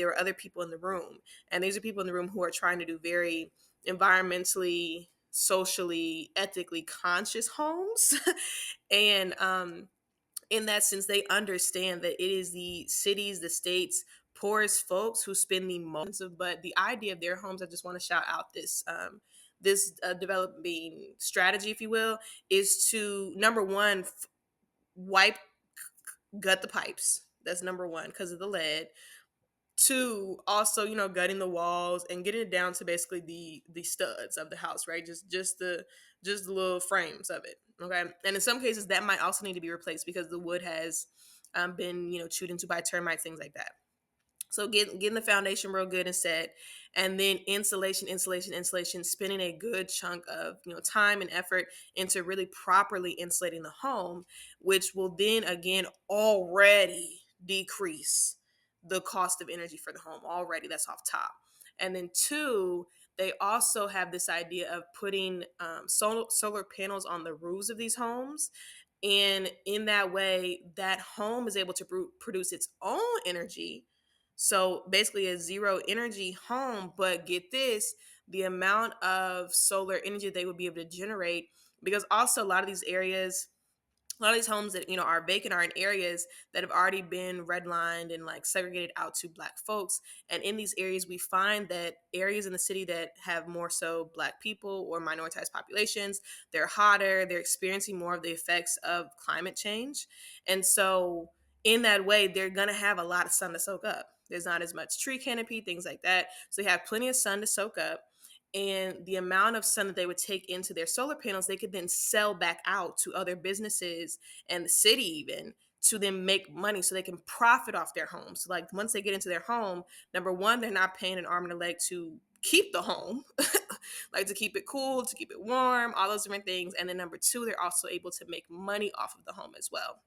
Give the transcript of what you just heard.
there were other people in the room, and these are people in the room who are trying to do very environmentally, socially, ethically conscious homes. And in that sense, they understand that it is the cities, the states, poorest folks who spend the most. But the idea of their homes, I just want to shout out this developing strategy, if you will, is to number one, wipe gut the pipes. That's number one because of the lead. Two, also, gutting the walls and getting it down to basically the studs of the house, right? Just the little frames of it. Okay. And in some cases that might also need to be replaced because the wood has been, chewed into by termites, things like that. So getting the foundation real good and set, and then insulation, spending a good chunk of time and effort into really properly insulating the home, which will then again already decrease the cost of energy for the home already. That's off top. And then two, they also have this idea of putting solar panels on the roofs of these homes. And in that way, that home is able to produce its own energy, so basically a zero energy home, but get this, the amount of solar energy they would be able to generate, because also a lot of these homes that are vacant are in areas that have already been redlined and like segregated out to black folks. And in these areas, we find that areas in the city that have more so black people or minoritized populations, they're hotter, they're experiencing more of the effects of climate change. And so in that way, they're gonna have a lot of sun to soak up. There's not as much tree canopy, things like that. So they have plenty of sun to soak up, and the amount of sun that they would take into their solar panels, they could then sell back out to other businesses and the city even, to then make money so they can profit off their homes. So like once they get into their home, number one, they're not paying an arm and a leg to keep the home, like to keep it cool, to keep it warm, all those different things. And then number two, they're also able to make money off of the home as well.